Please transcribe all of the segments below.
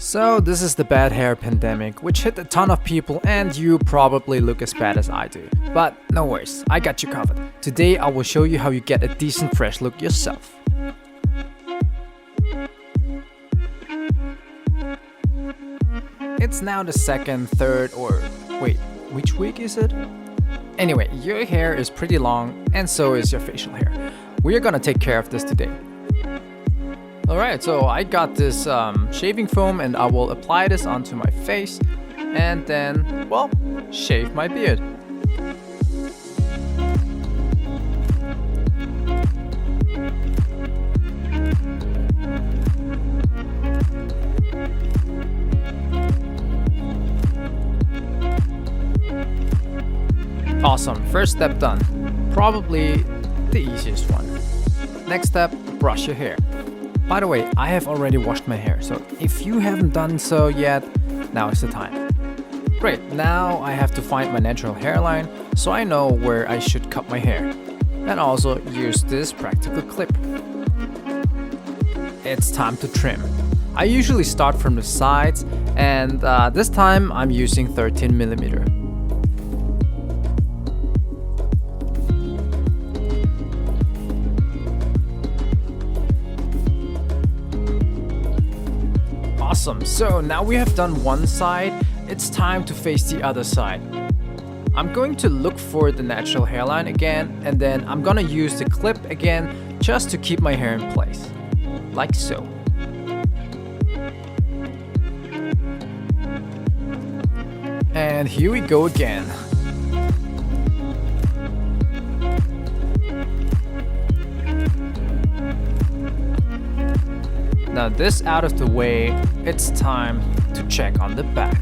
So this is the bad hair pandemic, which hit a ton of people and you probably look as bad as I do. But no worries, I got you covered. Today I will show you how you get a decent fresh look yourself. It's now the second, third, or wait, which week is it? Anyway, your hair is pretty long and so is your facial hair. We are gonna take care of this today. Alright, so I got this shaving foam and I will apply this onto my face and then, well, shave my beard. Awesome, first step done. Probably the easiest one. Next step, brush your hair. By the way, I have already washed my hair, so if you haven't done so yet, now is the time. Great, now I have to find my natural hairline so I know where I should cut my hair. And also use this practical clip. It's time to trim. I usually start from the sides and this time I'm using 13mm. Awesome, so now we have done one side, it's time to face the other side. I'm going to look for the natural hairline again and then I'm gonna use the clip again just to keep my hair in place. Like so. And here we go again. Now this out of the way, it's time to check on the back.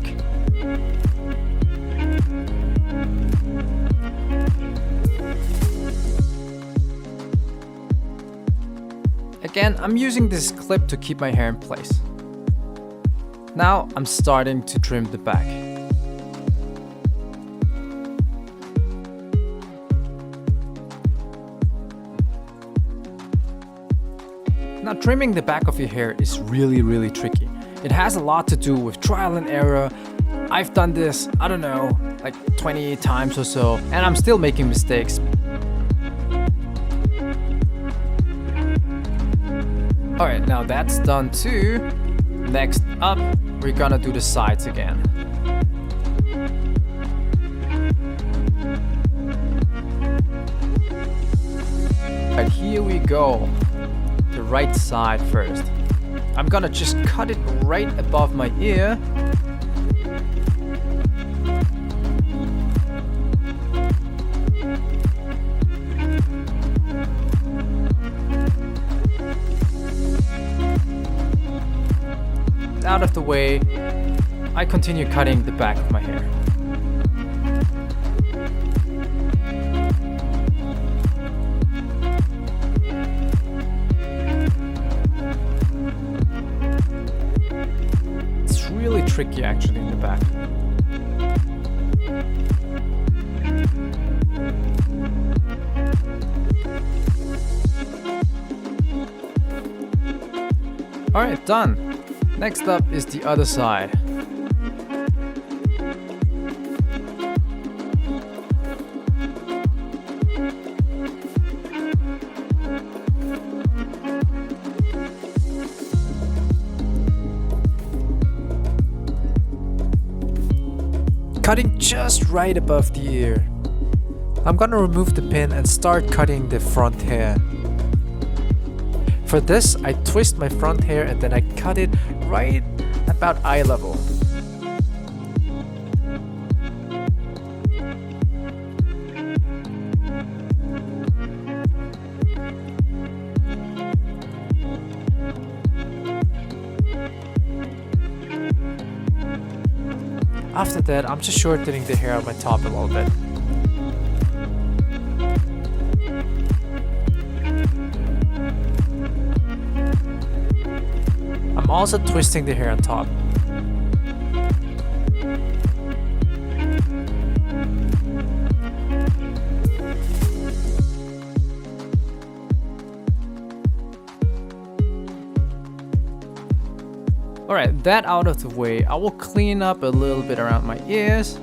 Again, I'm using this clip to keep my hair in place. Now I'm starting to trim the back. Now trimming the back of your hair is really tricky. It has a lot to do with trial and error. I've done this, I don't know, like 20 times or so, and I'm still making mistakes. Alright, now that's done too. Next up, we're gonna do the sides again. Right, here we go. The right side first. I'm gonna just cut it right above my ear. Out of the way, I continue cutting the back of my hair. Really tricky actually in the back. Alright, done. Next up is the other side. Cutting just right above the ear. I'm gonna remove the pin and start cutting the front hair. For this, I twist my front hair and then I cut it right about eye level. After that, I'm just shortening the hair on my top a little bit. I'm also twisting the hair on top. Alright, that out of the way, I will clean up a little bit around my ears.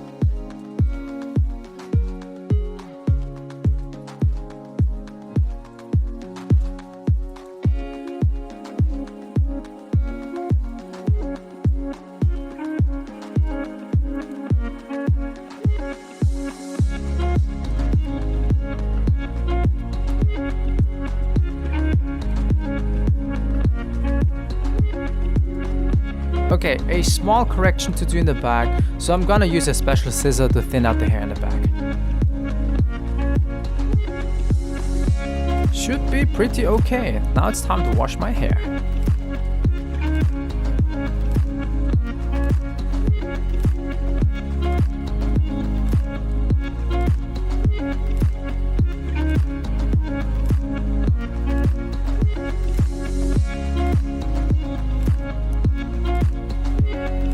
Okay, a small correction to do in the back, so I'm gonna use a special scissor to thin out the hair in the back. Should be pretty okay. Now it's time to wash my hair.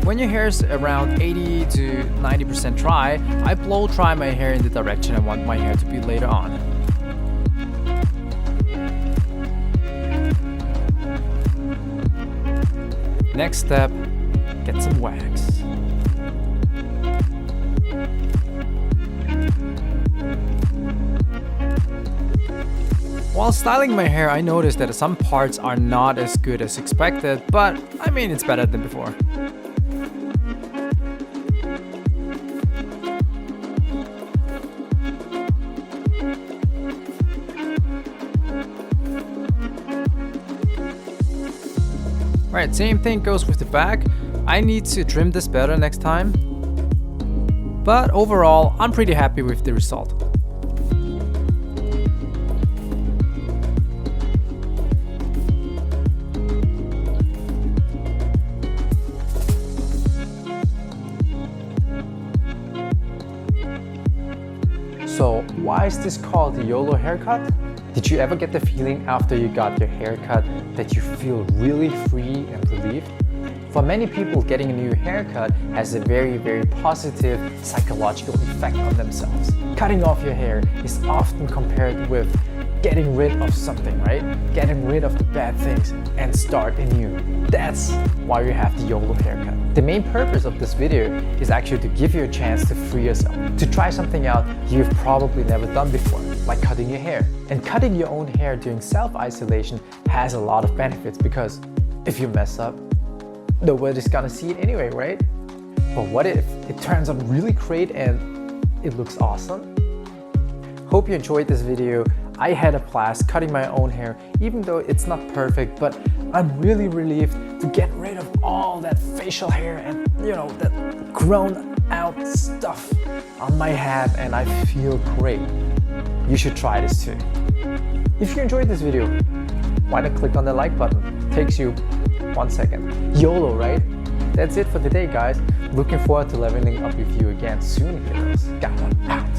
When your hair is around 80 to 90% dry, I blow dry my hair in the direction I want my hair to be later on. Next step, get some wax. While styling my hair, I noticed that some parts are not as good as expected, but I mean, it's better than before. Alright, same thing goes with the back. I need to trim this better next time. But overall, I'm pretty happy with the result. So, why is this called the YOLO haircut? Did you ever get the feeling after you got your haircut that you feel really free and relieved? For many people, getting a new haircut has a very, very positive psychological effect on themselves. Cutting off your hair is often compared with getting rid of something, right? Getting rid of the bad things and start anew. That's why we have the YOLO haircut. The main purpose of this video is actually to give you a chance to free yourself, to try something out you've probably never done before, like cutting your hair. And cutting your own hair during self-isolation has a lot of benefits because if you mess up, nobody's gonna see it anyway, right? But what if it turns out really great and it looks awesome? Hope you enjoyed this video. I had a blast cutting my own hair, even though it's not perfect, but I'm really relieved to get rid of all that facial hair and, that grown out stuff on my head, and I feel great. You should try this too. If you enjoyed this video, why not click on the like button? Takes you 1 second. YOLO, right? That's it for today, guys. Looking forward to leveling up with you again soon, heroes. Got one out.